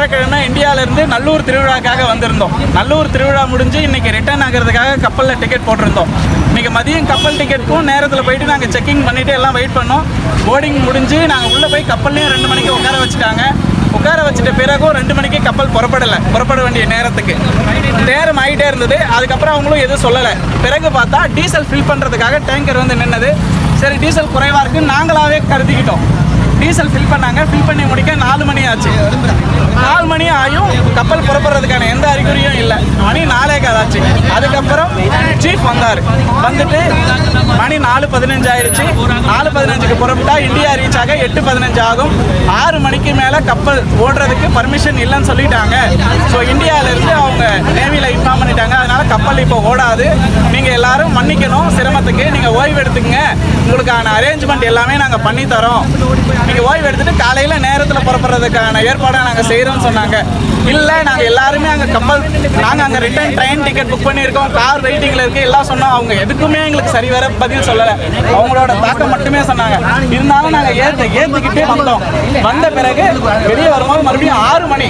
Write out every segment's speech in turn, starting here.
வியாழக்கிழமை இந்தியாவிலேருந்து நல்லூர் திருவிழாக்காக வந்திருந்தோம். நல்லூர் திருவிழா முடிஞ்சு இன்றைக்கி ரிட்டர்ன் ஆகிறதுக்காக கப்பலில் டிக்கெட் போட்டிருந்தோம். இன்றைக்கி மதியம் கப்பல் டிக்கெட்டுக்கும் நேரத்தில் போயிட்டு நாங்கள் செக்கிங் பண்ணிவிட்டு எல்லாம் வெயிட் பண்ணோம். போர்டிங் முடிஞ்சு நாங்கள் உள்ளே போய் கப்பல்லையும் 2 மணிக்கு உட்கார வச்சுட்டாங்க. உட்கார வச்சுட்ட பிறகும் 2 மணிக்கு கப்பல் புறப்பட வேண்டிய நேரம் ஆகிட்டே இருந்தது. அதுக்கப்புறம் அவங்களும் எதுவும் சொல்லலை. பிறகு பார்த்தா டீசல் ஃபில் பண்ணுறதுக்காக டேங்கர் வந்து நின்னது. சரி, டீசல் குறைவாக இருக்குன்னு நாங்களாவே கருதிக்கிட்டோம். டீசல் ஃபில் பண்ணாங்க. ஃபில் பண்ணி முடிக்க 4 மணி ஆச்சு. 4 மணி ஆயும் கப்பல் புறப்படுறதுக்கான எந்த அறிகுறியும் இல்லை. மணி 4 ஆச்சு. அதுக்கப்புறம் சீஃப் வந்தார். வந்துட்டு மணி 4:15 ஆயிடுச்சு. 4:15க்கு புறப்பட்டா இந்தியா ரீச் ஆக 8:15 ஆகும். 6 மணிக்கு மேலே கப்பல் ஓடுறதுக்கு பர்மிஷன் இல்லைன்னு சொல்லிட்டாங்க. ஸோ இந்தியாவிலேருந்து அவங்க நேவியில் இன்ஃபார்ம் பண்ணிட்டாங்க. அதனால் கப்பல் இப்போ ஓடாது. நீங்கள் எல்லாரும் மன்னிக்கணும் சிரமத்துக்கு. நீங்கள் ஓய்வு எடுத்துக்கங்க. உங்களுக்கான அரேஞ்ச்மெண்ட் எல்லாமே நாங்கள் பண்ணித்தரோம். நீங்கள் ஓய்வு எடுத்துகிட்டு காலையில் நேரத்தில் புறப்படுறதுக்கான ஏற்பாடை நாங்கள் செய்கிறோம்னு சொன்னாங்க. இல்லை, நாங்கள் எல்லாருமே அங்கே நாங்கள் அங்கே ரிட்டர்ன் ட்ரெயின் டிக்கெட் புக் பண்ணியிருக்கோம். கார் வெயிட்டிங்கில் இருக்குது எல்லாம் சொன்னோம். அவங்க எதுக்குமே எங்களுக்கு சரிவர பதில் சொல்லலை. அவங்களோட தாக்கம் மட்டுமே சொன்னாங்க. இருந்தாலும் நாங்கள் ஏற்றுக்கிட்டே வந்தோம். வந்த பிறகு வெளியே வரும்போது மறுபடியும் 6 மணி.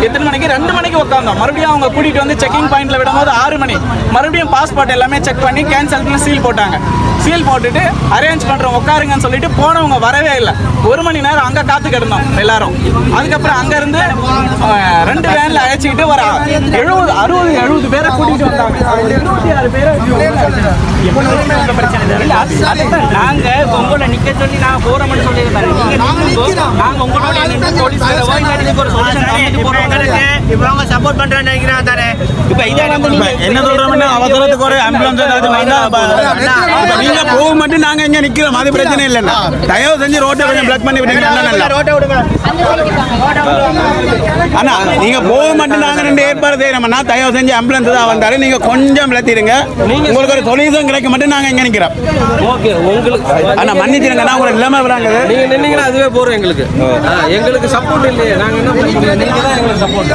எத்தனை மணிக்கு? 2 மணிக்கு உட்காந்தோம். மறுபடியும் அவங்க கூட்டிகிட்டு வந்து செக்கிங் பாயிண்டில் விடும்போது 6 மணி. மறுபடியும் பாஸ்போர்ட் எல்லாமே செக் பண்ணி கேன்சல் சீல் போட்டாங்க. சீல் போட்டுட்டு அரேஞ்ச் பண்ணுறோம் உட்காருங்கன்னு சொல்லிட்டு போனவங்க வரவே இல்லை. 1 மணி நேரம் அங்கே காத்து கிடந்தோம் எல்லாரும். அதுக்கப்புறம் அங்கேருந்து 2 வேனில் அழைச்சிக்கிட்டு ஒரு 70 பேரை கூட்டிகிட்டு வந்தாங்க. 26 பேரை நாங்கள் உங்களை நிற்க சொல்லி நாங்கள் போகிறோம்னு சொல்லியிருந்தாங்க. நாங்கள் உங்களோட இப்போ சப்போர்ட் பண்ணுறேன்னு நினைக்கிறேன் தானே. இப்போ இதை வந்து என்ன சொல்கிறோம்னா அவசரத்துக்கு ஒரு ஆம்புலன்ஸ் நீங்கள் போக மட்டும் நாங்கள் இங்கே நிற்கிறோம். அது பிரச்சனை இல்லைண்ணா. தயவு செஞ்சு ரோட்டை கொஞ்சம் பிளாக் பண்ணி விடுங்க. ரோட்டை விடுங்க அண்ணா. நீங்கள் போக மட்டும் நாங்கள் 2 ஏற்பாடு செய்யணும்னா தயவு செஞ்சு ஆம்புலன்ஸ் தான் வந்தாரு. நீங்கள் கொஞ்சம் விளத்திடுங்க. உங்களுக்கு ஒரு சொல்யூஷன் கிடைக்க மட்டும் நாங்கள் இங்கே நிற்கிறோம். ஓகே, உங்களுக்கு அண்ணா மன்னிச்சிருங்கண்ணா. உங்களை இல்லாமல் விடாங்க. நீங்கள் நின்னீங்கன்னா அதுவே போகிறோம். எங்களுக்கு சப்போர்ட் இல்லையே. நாங்கள் என்ன பண்ணுறோம்? நீங்கள் தான் எங்களுக்கு சப்போர்ட்.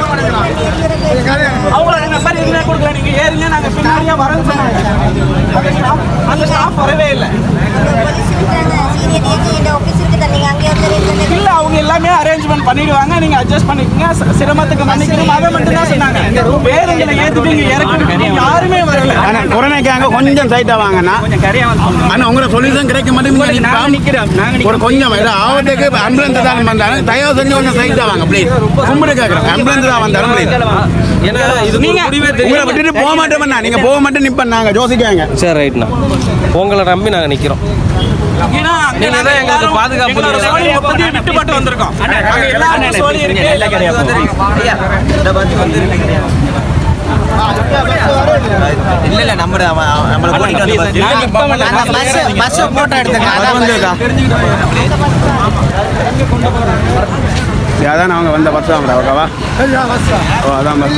அவங்கள நம்பர் எதுவுமே கொடுக்கல. நீங்கள் ஏறுங்க, நாங்கள் பின்னாடியே வரேன்னு சொன்னாங்க. அந்த ஸ்டாஃப் வரவே இல்லை. இல்லை, அவங்க எல்லாமே அரேஞ்ச்மெண்ட் பண்ணிடுவாங்க. நீங்கள் அட்ஜஸ்ட் பண்ணிக்கோங்க. சிரமத்துக்கு மன்னிக்கணும். அதை மட்டும் தான் சொன்னாங்க. பேருங்களை ஏற்றிட்டு இங்கே இறக்கி யாருமே வரல. ஆனால் கொரோனாக்காக கொஞ்சம் சைட்டாக வாங்கண்ணா. ஆனால் உங்களை சொல்யூஷன் கிடைக்க மாட்டேங்குது. ஒரு கொஞ்சம் ஆவட்டுக்கு ஆம்புலன்ஸ் தான் வந்தாலும் தயவு செஞ்சு கொஞ்சம் சைட்டாக வாங்க ப்ளீஸ். கும்பிட்டு கேட்குறேன். ஆம்புலன்ஸ் தான் வந்தாலும் ப்ளீஸ். உங்களை விட்டுட்டு போக மாட்டோம்ண்ணா. நீங்கள் போக மாட்டேன் நிற்பண்ணாங்க யோசிக்காங்க. சரி, ரைட்ண்ணா. உங்களை நம்பி நாங்கள் நிற்கிறோம். எங்களுக்கு பாதுகாப்பு விட்டுப்பட்டு வந்திருக்கோம். இல்ல நம்ம போட்டோ எடுத்துக்கா. அதான் அவங்க வந்த பஸ் தான் ஓகேவா? ஓ அதான் பஸ்.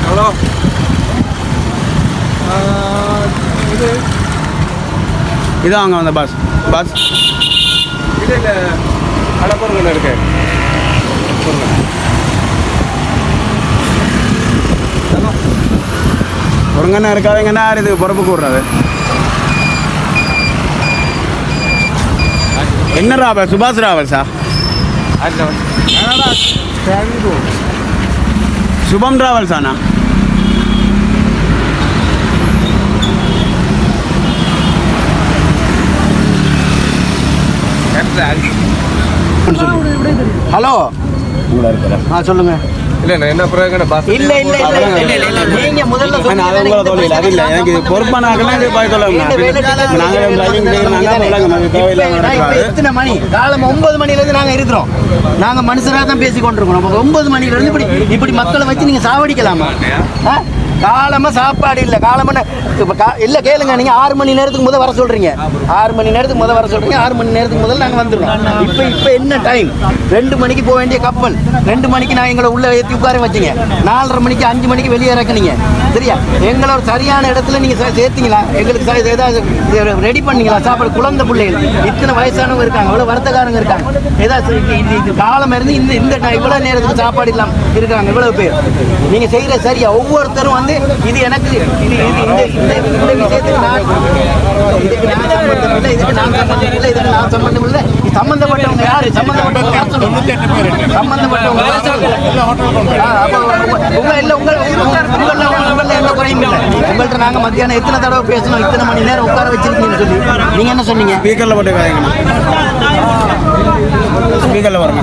ஹலோ, இதான் அவங்க வந்த பஸ். இல்லை கடப்பூருங்க இருக்கு. ஒருங்கண்ணா இருக்காதுங்கன்னா இதுக்கு பொறுப்பு கூடுறது. என்ன ராவல்? சுபாஷ் ராவல்ஸா? சுபம் டிராவல்ஸாண்ணா? ஹலோ, சொல்லுங்க. இல்லை என்ன பிரயோஜனம்? இல்லை இல்லை இல்லை நீங்க முதல்ல எனக்கு பொறுப்பான எத்தனை மணி? காலம் 9 மணிலேருந்து நாங்கள் இருக்கிறோம். நாங்கள் மனுஷராக தான் பேசி கொண்டிருக்கோம். நம்ம 9 மணிலேருந்து இப்படி மக்களை வச்சு நீங்கள் சாவடிக்கலாமா? காலமாக சாப்பாடு இல்லை. காலமான இல்லை கேளுங்க. நீங்கள் 6 மணி நேரத்துக்கு முதல் வர சொல்கிறீங்க. 6 மணி நேரத்துக்கு முதல் வர சொல்கிறீங்க. 6 மணி நேரத்துக்கு முதல் நாங்கள் வந்துடுறோம். இப்போ என்ன டைம்? 2 மணிக்கு போக வேண்டிய கப்பல் 2 மணிக்கு நான் எங்களை உள்ளே ஏற்றி உட்கார வச்சிங்க. 4:30 மணிக்கு 5 மணிக்கு வெளியே இறக்குனீங்க. சரியா? எங்களை ஒரு சரியான இடத்துல நீங்கள் சேர்த்தீங்களா? எங்களுக்கு ஏதாவது ரெடி பண்ணீங்களா? சாப்பாடு குழந்தை பிள்ளைகள் இத்தனை வயசானவங்க இருக்காங்க, அவ்வளோ வருத்தக்காரங்க இருக்காங்க. ஏதாவது இது காலம் இருந்து இந்த இவ்வளோ நேரத்துக்கு சாப்பாடு இல்லாமல் இருக்காங்க இவ்வளோ பேர். நீங்கள் செய்கிற சரியா? ஒவ்வொருத்தரும் வந்து வந்து இது எனக்கு இந்த விஷயத்துக்கு நான் இதுக்கு நான் சம்பந்தம் இல்லை, இதுக்கு நான் சம்பந்தம் இல்லை, இதுக்கு நான் சம்பந்தம் இல்லை. சம்பந்தப்பட்டவங்க யாரு? சம்பந்தப்பட்டவங்க யார் சொல்லுங்க? சம்பந்தப்பட்டவங்க உங்கள எந்த குறையும் இல்லை. உங்கள்கிட்ட நாங்கள் மத்தியானம் எத்தனை தடவை பேசணும், இத்தனை மணி நேரம் உட்கார வச்சிருக்கீங்கன்னு சொல்லி நீங்க என்ன சொன்னீங்க? ஸ்பீக்கரில் போட்டு காய்ங்கண்ணா, ஸ்பீக்கரில் வருங்க.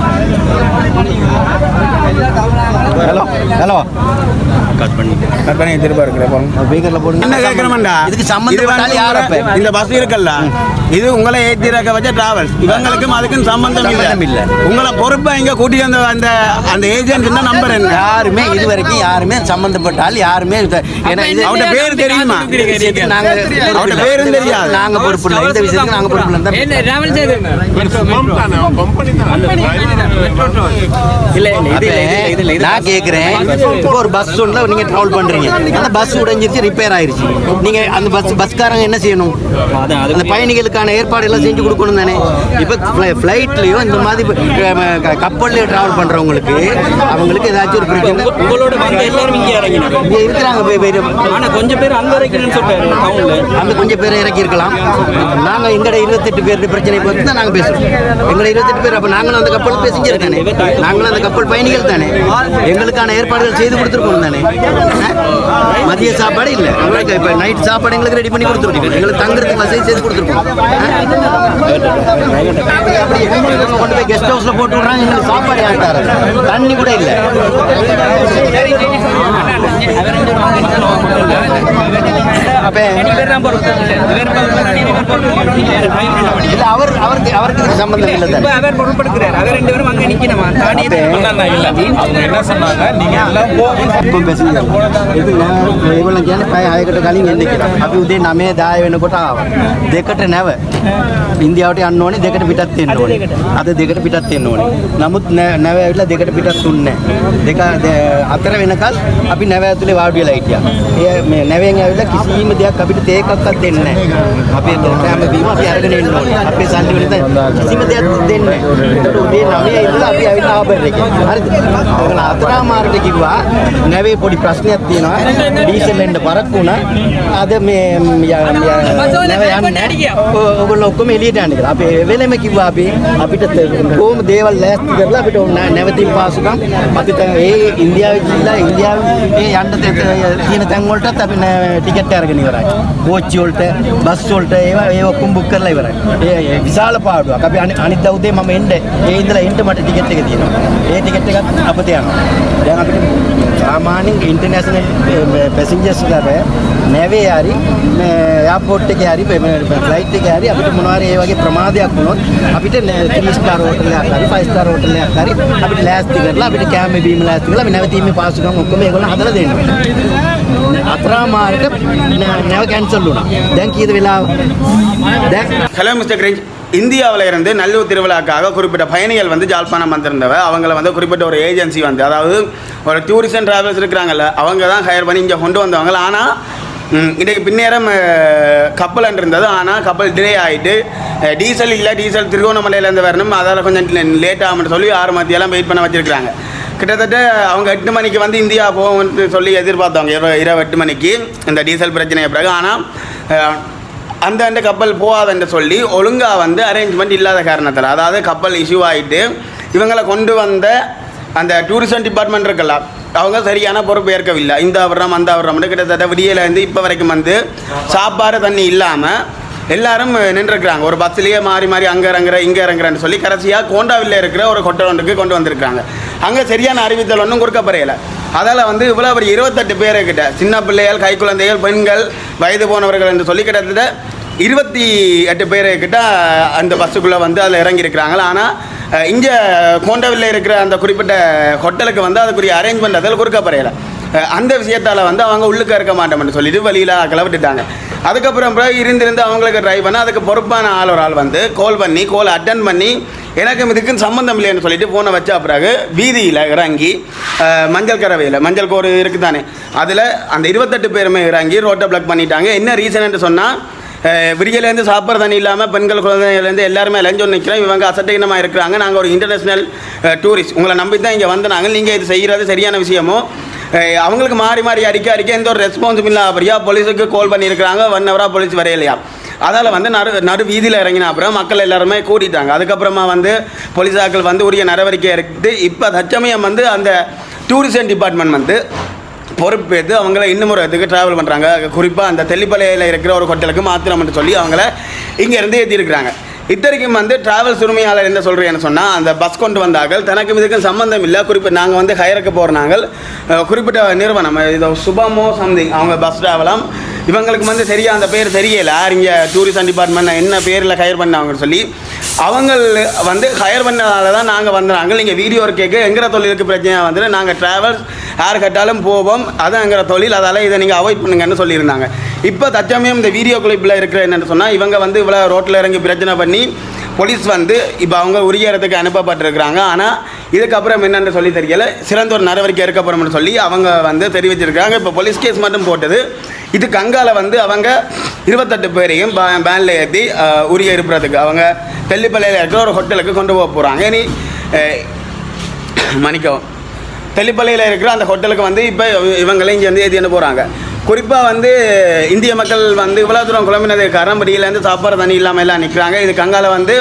ஹலோ ஹலோ கட் பண்ணி திரும்ப இருக்கிறேன். ஸ்பீக்கரில் போடுங்க. என்ன கேட்கணும்டா, இதுக்கு சம்பந்தப்பட்டால் யார்? இந்த பஸ் இருக்குல்ல, இது உங்களை ஏற்றிருக்க வச்ச டிராவல்ஸ், இவங்களுக்கும் அதுக்கும் சம்பந்தம் இல்லை. உங்களை பொறுப்பை இங்க கூட்டி அந்த அந்த அந்த ஏஜென்ட் நம்பர் என்ன? யாருமே இது வரைக்கும் யாருமே சம்பந்தப்பட்டால் யாருமே அவட பேர் தெரியுமா? அவட பேரும் தெரியாது. நாங்க பொறுப்பு இல்லை இந்த விஷயத்துக்கு, நாங்க பொறுப்பு இல்லை. நான் கேட்கிறேன், இப்போ ஒரு பஸ் ஒன்றுல நீங்க டிராவல் பண்றீங்க, அந்த பஸ் உடைஞ்சிருச்சு, ரிப்பேர் ஆயிருச்சு, நீங்க அந்த பஸ்காரங்க என்ன செய்யணும்? அந்த பயணிகளுக்கான ஏற்பாடு எல்லாம் செஞ்சு கொடுக்கணும் தானே. இப்போ ஃப்ளைட்லயோ இந்த மாதிரி கப்பல்லையோ டிராவல் பண்றவங்களுக்கு அவங்களுக்கு ஏதாச்சும் ஒரு பிரச்சனை உங்களோட வந்து எல்லாரும் இங்கே இறங்கினாங்க. இங்க இருக்கிறாங்க. ஆனா கொஞ்சம் பேர் அங்க இறக்கணும்னு சொல்றாரு டவுன்ல. அந்த கொஞ்சம் பேரை இறக்கி இருக்கலாம். நாங்க எங்கட 28 பேர் பிரச்சனை பற்றி தான் நாங்க பேசுறோம். எங்கட 28 பேர், அப்ப நாங்களும் அந்த கப்பல் பேசஞ்சர் தானே, நாங்களும் அந்த கப்பல் பயணிகள் தானே, எங்களுக்கான ஏற்பாடுகள் செய்து கொடுத்துருக்கோம் தானே. மதிய சாப்பாடு இல்லை, இப்ப நைட் சாப்பாடு எங்களுக்கு ரெடி பண்ணி கொடுத்துருக்கோம், எங்களுக்கு தங்குறதுக்கு வசதி செய்து கொடுத்துருக்கோம். கொண்டு போய் கெஸ்ட் ஹவுஸ்ல போட்டு விடுறாங்க, எங்களுக்கு சாப்பாடு யார் தராது? தண்ணி கூட இல்லை. அவருக்கு சம்பந்தம் இல்லை. அவர் பொருட்படுத்துறாரு, அவர் 2 பேரும் அங்க நிக்கணுமா? தானே என்ன சொன்னாங்க, நீங்க எல்லாம் இப்போ பேசுங்க. இது ඒගොල්ලන් කියන්නේ පැය 6කට කලින් එන්න කියලා. අපි උදේ 9:10 වෙනකොට ආවා. 2ට නැව. ඉන්දියාවට යන්න ඕනේ, 2ට පිටත් වෙන්න ඕනේ. අද 2ට පිටත් වෙන්න ඕනේ. නමුත් නැව ඇවිල්ලා 2ට පිටත් දුන්නේ නැහැ. 4 වෙනකල් අපි නැව ඇතුලේ වාඩි වෙලා හිටියා. ඒ මේ නැවෙන් ඇවිල්ලා කිසිම දෙයක් අපිට තේ එකක්වත් දෙන්නේ නැහැ. අපේ කෑම බීම අපි අරගෙන එන්න ඕනේ. අපේ සල්ලි වලින් කිසිම දෙයක් දෙන්නේ නැහැ. ඒකට උදේ 9 ඉඳලා අපි ඇවිල්ලා ආබර් එකේ. හරිද? ඒගොල්ලෝ අතරාමාරට කිව්වා නැවේ පොඩි ප්‍රශ්නයක් තියෙනවා. ඩීසල් එන්න පරක්කු වුණා. අද මේ නැව යන්නේ. ඔයගොල්ලෝ ඔක්කොම එළියට යන්න කියලා. අපි වෙලෙම කිව්වා අපිට කොහොම දේවල් ලෑස්ති කරලා අපිට නැවතින් පාසුකම් අපි ඒ ඉන්දියාවේ ගිහිල්ලා ඉන්දියාවේ යන්න තියෙන තැන් වලටත් අපි ටිකට් අරගෙන ඉවරයි. කෝච්චි වලට, බස් වලට ඒ ඔක්කොම බුක් කරලා ඉවරයි. ඒ විශාල පාඩුවක්. අපි අනිත් දවසේ මම එන්න ඒ ඉඳලා එන්න මට ටිකට් එක තියෙනවා. ඒ ටිකට් එකත් අපතේ යනවා. දැන් අපිට සාමාන්‍යයෙන් ඉන්ටර්නැෂනල් පැසෙන්ජර්ස් ලාට නැවේ හරි එයාපෝට් එකේ හරි ෆ්ලයිට් එකේ හරි අපිට මොනවාරි ඒ වගේ ප්‍රමාදයක් වුණොත් අපිට 3 ස්ටාර් හෝටලයක් හරි 5 ස්ටාර් හෝටලයක් හරි අපිට ලෑස්ති කරලා අපිට කැම බීම ලෑස්ති කරලා අපි නැවතීමේ පාසුකම් ඔක්කොම ඒගොල්ලෝ හදලා දෙනවා. අතරාමාරට නැව කැන්සල් වුණා. දැන් කීයද වෙලාව? දැන් ஹலோ மிஸ்டர் கிரிஞ்ச், இந்தியாவில் இருந்து நல்லூர் திருவிழாக்காக குறிப்பிட்ட பயணிகள் வந்து ஜாழ்ப்பாணம் வந்திருந்தவ. அவங்கள வந்து குறிப்பிட்ட ஒரு ஏஜென்சி வந்து, அதாவது ஒரு டூரிஸ்ட் அண்ட் ட்ராவல்ஸ் இருக்கிறாங்கல்ல, அவங்க தான் ஹையர் பண்ணி இங்கே கொண்டு வந்தவங்க. ஆனால் இன்றைக்கு பின்னேரம் கப்பல் இருந்தது, ஆனால் கப்பல் டிலே ஆகிட்டு டீசல் இல்லை, டீசல் திருகோணமலையிலேருந்து வரணும், அதால் கொஞ்சம் லேட் ஆகும்னு சொல்லி 6 மணியெல்லாம் வெயிட் பண்ண வச்சுருக்காங்க. கிட்டத்தட்ட அவங்க 8 மணிக்கு வந்து இந்தியா போகும்னு சொல்லி எதிர்பார்த்தவங்க, இரவு 8 மணிக்கு இந்த டீசல் பிரச்சனையை பிறகு. ஆனால் அந்த கப்பல் போகாதுன்னு சொல்லி ஒழுங்காக வந்து அரேஞ்ச்மெண்ட் இல்லாத காரணத்தில், அதாவது கப்பல் இஷ்யூ ஆகிட்டு இவங்களை கொண்டு வந்த அந்த டூரிசம் டிபார்ட்மெண்ட் இருக்குல்ல, அவங்க சரியான பொறுப்பு ஏற்கவில்லை. இந்த வருடம் அந்த வருடம் கிட்டத்தட்ட விடியலேருந்து இப்போ வரைக்கும் வந்து சாப்பாடு தண்ணி இல்லாமல் எல்லாரும் நின்றுருக்குறாங்க. ஒரு பஸ்லேயே மாறி மாறி அங்கே இறங்குற இங்கே இறங்குறேன்னு சொல்லி கடைசியாக கோண்டாவில் இருக்கிற ஒரு ஹோட்டல் ஒன்றுக்கு கொண்டு வந்திருக்காங்க. அங்கே சரியான அறிவித்தல் ஒன்றும் கொடுக்கப்படையலை. அதால் வந்து இவ்வளோ ஒரு 28 பேருக்கிட்ட, சின்ன பிள்ளைகள், கை குழந்தைகள், பெண்கள், வயது போனவர்கள் என்று சொல்லி கிட்டத்தட்ட 28 பேருக்கிட்ட அந்த பஸ்ஸுக்குள்ளே வந்து அதில் இறங்கியிருக்கிறாங்க. ஆனால் இங்கே கோண்டாவில் இருக்கிற அந்த குறிப்பிட்ட ஹோட்டலுக்கு வந்து அதுக்குரிய அரேஞ்ச்மெண்ட் அதில் கொடுக்கப்படையலை. அந்த விஷயத்தால் வந்து அவங்க உள்ளுக்க இருக்க மாட்டோம்னு சொல்லிட்டு வழியில் கிளவிட்டுட்டாங்க. அதுக்கப்புறம் இருந்து அவங்களுக்கு ட்ரை பண்ண அதுக்கு பொறுப்பான ஒரு ஆள் வந்து கோல் அட்டன் பண்ணி எனக்கு இதுக்குன்னு சம்மந்தம் இல்லைன்னு சொல்லிட்டு ஃபோனை வச்ச பிறகு வீதியில் இறங்கி மஞ்சள் கரவையில் மஞ்சள் கோர் இருக்குது தானே, அதில் அந்த 28 பேருமே இறங்கி ரோட்டை பிளாக் பண்ணிட்டாங்க. என்ன ரீசன் சொன்னால், விடியலேருந்து சாப்பிட்ற தண்ணி இல்லாமல் பெண்கள் குழந்தைங்கள்லேருந்து எல்லாருமே லஞ்சம் நிற்கிறோம், இவங்க அசட்டையினமாக இருக்கிறாங்க, நாங்கள் ஒரு இன்டர்நேஷ்னல் டூரிஸ்ட், உங்களை நம்பி தான் இங்கே வந்து நாங்கள், நீங்கள் இது செய்கிறது சரியான விஷயமோ அவங்களுக்கு மாறி மாறி அடிக்க எந்த ஒரு ரெஸ்பான்சிபிள் அப்படியா போலீஸுக்கு கால் பண்ணியிருக்கிறாங்க 1 ஹவராக போலீஸ் வரையிலையா. அதால் வந்து நடு வீதியில் இறங்கின அப்புறம் மக்கள் எல்லாருமே கூட்டிட்டாங்க. அதுக்கப்புறமா வந்து போலீஸாக்கள் வந்து உரிய நடவடிக்கை எடுத்து இப்போ தற்சமயம் வந்து அந்த டூரிசம் டிபார்ட்மெண்ட் வந்து பொறுப்பேற்று அவங்கள இன்னும் ஒரு இதுக்கு ட்ராவல் பண்ணுறாங்க. குறிப்பாக அந்த தெல்லிப்பளையில் இருக்கிற ஒரு ஹோட்டலுக்கு மாத்திரம்னு சொல்லி அவங்கள இங்கேருந்து ஏற்றிருக்கிறாங்க. இத்தனைக்கும் வந்து டிராவல்ஸ் உரிமையாளர் என்ன சொல்கிறேன்னு சொன்னால் அந்த பஸ் கொண்டு வந்தார்கள் தனக்கு இதுக்கும் சம்மந்தம் இல்லை. நாங்கள் வந்து ஹயருக்கு போகிற நாங்கள் குறிப்பிட்ட நிறுவனம் இதோ சுபமோ சம்திங் அவங்க பஸ் ட்ராவலாம் இவங்களுக்கு வந்து சரியாக அந்த பேர் தெரியலை. யார் இங்கே டூரிசம் டிபார்ட்மெண்ட் என்ன பேரில் ஹயர் பண்ணாங்கன்னு சொல்லி அவங்க வந்து ஹயர் பண்ணதால தான் நாங்கள் வந்தாங்க. இங்கே வீடியோ கேட்க எங்கிற தொழிலுக்கு பிரச்சனையாக வந்துட்டு நாங்கள் ட்ராவல்ஸ் யார் கட்டாலும் போவோம் அதான் எங்கிற தொழில் அதால் இதை நீங்கள் அவாய்ட் பண்ணுங்கன்னு சொல்லியிருந்தாங்க. இப்போ தற்சமயம் இந்த வீடியோ கிளிப்பில் இருக்கிற என்னென்னு சொன்னால் இவங்க வந்து இவ்வளோ ரோட்டில் இறங்கி பிரச்சனை பண்ணி போலீஸ் வந்து இப்போ அவங்க உரிய இடத்துக்கு அனுப்பப்பட்டிருக்கிறாங்க. ஆனால் இதுக்கப்புறம் என்னென்னு சொல்லி தெரியலை. சிறந்த ஒரு நடவடிக்கை எடுக்கப்படும்னு சொல்லி அவங்க வந்து தெரிவிச்சிருக்கிறாங்க. இப்போ போலீஸ் கேஸ் மட்டும் போட்டது. இது கங்கால வந்து அவங்க 28 பேரையும் பேனில் ஏற்றி உரிய இருப்புறதுக்கு அவங்க தெல்லிப்பள்ளையில் இருக்கிற ஒரு ஹோட்டலுக்கு கொண்டு போக போகிறாங்க. இனி மன்னிக்கவும் தெல்லிப்பள்ளையில் இருக்கிற அந்த ஹோட்டலுக்கு வந்து இப்போ இவங்களே இங்கே வந்து ஏற்றின்னு போகிறாங்க. குறிப்பாக வந்து இந்திய மக்கள் வந்து இவ்வளோ தூரம் குழம்பினது கரம்படியிலேருந்து சாப்பாடு தண்ணி இல்லாமல் எல்லாம் நிற்கிறாங்க. இது கங்கால வந்து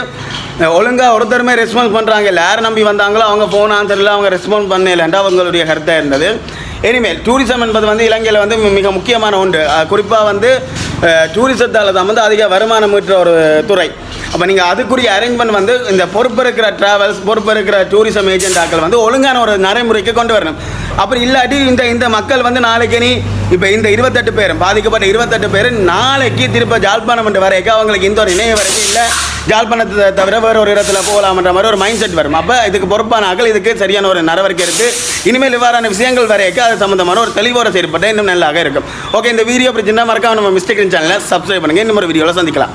ஒழுங்காக ஒருத்தருமே ரெஸ்பான்ஸ் பண்ணுறாங்க இல்லை. யார் நம்பி வந்தாங்களோ அவங்க ஃபோனான்னு தெரியல அவங்க ரெஸ்பான்ஸ் பண்ணலைன்ட்டு அவங்களுடைய கருத்தாக இருந்தது. இனிமேல் டூரிசம் என்பது வந்து இலங்கையில் வந்து மிக முக்கியமான ஒன்று. குறிப்பாக வந்து டூரிசத்தால் தான் வந்து அதிக வருமானம் ஈட்டுற ஒரு துறை. அப்போ நீங்கள் அதுக்குரிய அரேஞ்ச்மெண்ட் வந்து இந்த பொறுப்பு இருக்கிற ட்ராவல்ஸ் பொறுப்பு இருக்கிற டூரிசம் ஏஜென்டாக்கள் வந்து ஒழுங்கான ஒரு நடைமுறைக்கு கொண்டு வரணும். அப்படி இல்லாட்டி இந்த மக்கள் வந்து நாளைக்கு நீ இப்போ இந்த 28 பேரும் பாதிக்கப்பட்ட 28 பேர் நாளைக்கு திரும்ப ஜாழ்ப்பாணம் வரைக்கும் அவங்களுக்கு இந்த ஒரு இணைய வரைக்கும் இல்லை ஜாழ்ப்பாணத்தை தவிர வேறு ஒரு இடத்துல போகலாம்ன்ற மாதிரி ஒரு மைண்ட் செட் வரும். அப்போ இதுக்கு பொறுப்பான ஆக்கள் இதுக்கு சரியான ஒரு நடவடிக்கை இருக்குது. இனிமேல் இவ்வாறான விஷயங்கள் வரைக்கும் அது சம்மந்தமான ஒரு தெளிவோடு செயற்பட்டால் இன்னும் நல்லாக இருக்கும். ஓகே, இந்த வீடியோ பிடிச்சிருந்தா மறக்காம நம்ம மிஸ்டேக் சேனலை சப்ஸ்கிரைப் பண்ணுங்கள். இன்னும் ஒரு வீடியோவில் சந்திக்கலாம்.